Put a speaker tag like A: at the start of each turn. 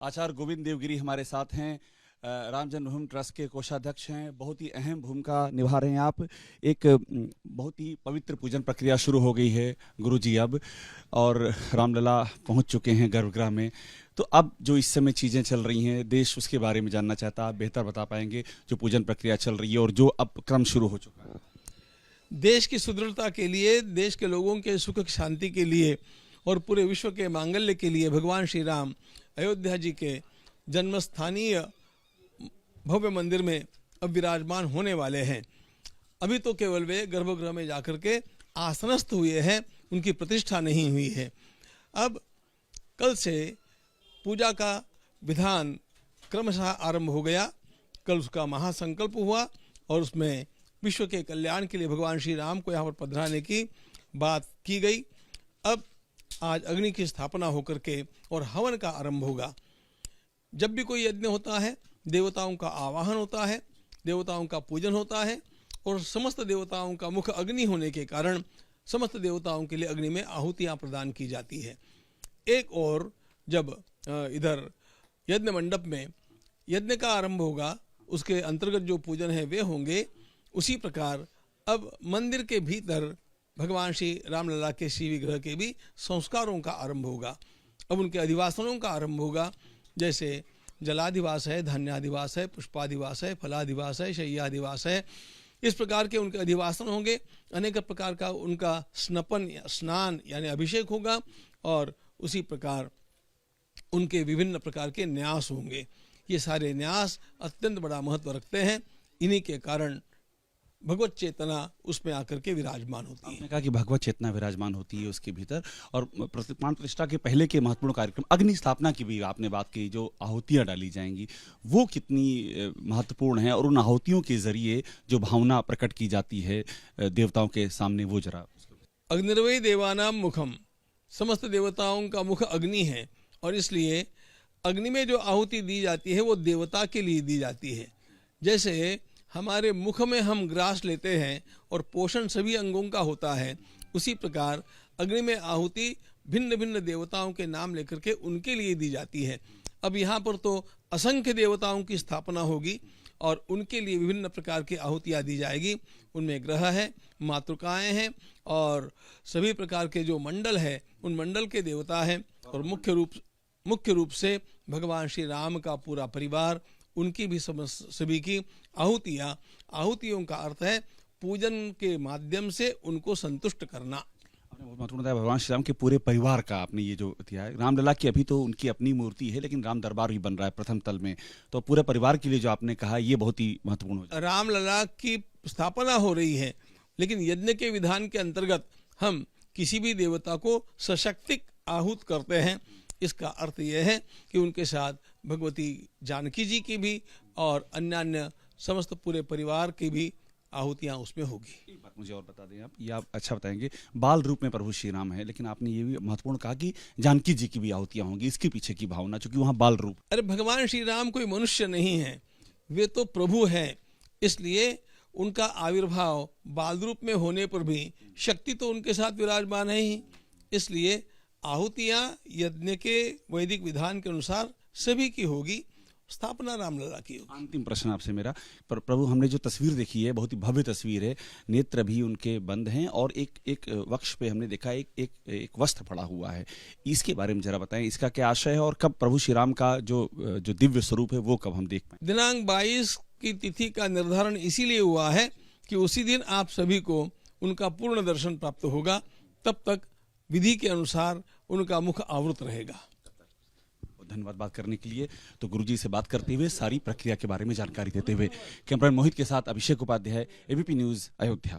A: आचार्य गोविंद देवगिरी हमारे साथ हैं, राम जन्मभूमि ट्रस्ट के कोषाध्यक्ष हैं। बहुत ही अहम भूमिका निभा रहे हैं आप। एक बहुत ही पवित्र पूजन प्रक्रिया शुरू हो गई है गुरुजी अब, और रामलला पहुंच चुके हैं गर्भगृह में। तो अब जो इस समय चीज़ें चल रही हैं, देश उसके बारे में जानना चाहता है। आप बेहतर बता पाएंगे जो पूजन प्रक्रिया चल रही है और जो अब क्रम शुरू हो चुका है।
B: देश की सुदृढ़ता के लिए, देश के लोगों के सुख शांति के लिए और पूरे विश्व के मांगल्य के लिए भगवान श्री राम अयोध्या जी के जन्मस्थानीय भव्य मंदिर में अब विराजमान होने वाले हैं। अभी तो केवल वे गर्भगृह में जाकर के आसनस्थ हुए हैं, उनकी प्रतिष्ठा नहीं हुई है। अब कल से पूजा का विधान क्रमशः आरंभ हो गया। कल उसका महासंकल्प हुआ और उसमें विश्व के कल्याण के लिए भगवान श्री राम को यहाँ पर पधराने की बात की गई। अब आज अग्नि की स्थापना होकर के और हवन का आरंभ होगा। जब भी कोई यज्ञ होता है, देवताओं का आवाहन होता है, देवताओं का पूजन होता है और समस्त देवताओं का मुख अग्नि होने के कारण समस्त देवताओं के लिए अग्नि में आहुतियाँ प्रदान की जाती है। एक और जब इधर यज्ञ मंडप में यज्ञ का आरंभ होगा, उसके अंतर्गत जो पूजन है वे होंगे। उसी प्रकार अब मंदिर के भीतर भगवान श्री रामलला के श्री विग्रह के भी संस्कारों का आरंभ होगा। अब उनके अधिवासनों का आरंभ होगा, जैसे जलाधिवास है, धान्याधिवास है, पुष्पाधिवास है, फलाधिवास है, शय्याधिवास है। इस प्रकार के उनके अधिवासन होंगे। अनेक प्रकार का उनका स्नान यानी अभिषेक होगा और उसी प्रकार उनके विभिन्न प्रकार के न्यास होंगे। ये सारे न्यास अत्यंत बड़ा महत्व रखते हैं। इन्हीं के कारण भगवत चेतना उसमें आकर के विराजमान होती है।
A: आपने कहा कि भगवत चेतना विराजमान होती है उसके भीतर, और प्राण प्रतिष्ठा के पहले के महत्वपूर्ण कार्यक्रम अग्नि स्थापना की भी आपने बात की। जो आहुतियाँ डाली जाएंगी वो कितनी महत्वपूर्ण है, और उन आहुतियों के जरिए जो भावना प्रकट की जाती है देवताओं के सामने, वो जरा।
B: अग्निर्वै देवानाम मुखम, समस्त देवताओं का मुख अग्नि है, और इसलिए अग्नि में जो आहुति दी जाती है वो देवता के लिए दी जाती है। जैसे हमारे मुख में हम ग्रास लेते हैं और पोषण सभी अंगों का होता है, उसी प्रकार अग्नि में आहुति भिन्न भिन्न देवताओं के नाम लेकर के उनके लिए दी जाती है। अब यहाँ पर तो असंख्य देवताओं की स्थापना होगी और उनके लिए विभिन्न प्रकार की आहुतियाँ दी जाएगी। उनमें ग्रह है, मातृकाएँ हैं और सभी प्रकार के जो मंडल है उन मंडल के देवता हैं, और मुख्य रूप से भगवान श्री राम का पूरा परिवार, उनकी भी सभी की आहुतियों का अर्थ है पूजन के माध्यम से उनको संतुष्ट करना।
A: आपने बहुत महत्वपूर्ण बताया भगवान श्री राम के पूरे परिवार का आपने ये जो दिया है। रामलला की अभी तो उनकी अपनी मूर्ति है, लेकिन राम दरबार भी बन रहा है प्रथम तल में, तो पूरे परिवार के लिए जो आपने कहा ये बहुत ही महत्वपूर्ण हो जाए।
B: रामलला की स्थापना हो रही है, लेकिन यज्ञ के विधान के अंतर्गत हम किसी भी देवता को सशक्तिक आहूत करते हैं। इसका अर्थ यह है कि उनके साथ भगवती जानकी जी की भी और अन्य समस्त पूरे परिवार की भी आहुतियाँ उसमें होगी।
A: एक बात मुझे और बता दें आप, ये आप अच्छा बताएंगे। बाल रूप में प्रभु श्री राम है, लेकिन आपने ये भी महत्वपूर्ण कहा कि जानकी जी की भी आहुतियाँ होंगी। इसके पीछे की भावना, चूंकि वहाँ बाल रूप।
B: अरे भगवान श्री राम कोई मनुष्य नहीं है, वे तो प्रभु हैं, इसलिए उनका आविर्भाव बाल रूप में होने पर भी शक्ति तो उनके साथ विराजमान है ही। इसलिए आहुतियाँ यज्ञ के वैदिक विधान के अनुसार सभी की होगी, स्थापना रामलला की होगी।
A: अंतिम प्रश्न आपसे मेरा, पर प्रभु हमने जो तस्वीर देखी है बहुत ही भव्य तस्वीर है, नेत्र भी उनके बंद हैं और एक वक्ष पे हमने देखा एक वस्त्र पड़ा हुआ है। इसके बारे में जरा बताएं, इसका क्या आशय है और कब प्रभु श्री राम का जो दिव्य स्वरूप है वो कब हम देख पाएं?
B: दिनांक 22 की तिथि का निर्धारण इसीलिए हुआ है कि उसी दिन आप सभी को उनका पूर्ण दर्शन प्राप्त होगा। तब तक विधि के अनुसार उनका मुख आवृत रहेगा।
A: धन्यवाद बात करने के लिए। तो गुरुजी से बात करते हुए सारी प्रक्रिया के बारे में जानकारी देते हुए कैमरामैन मोहित के साथ अभिषेक उपाध्याय, एबीपी न्यूज़, अयोध्या।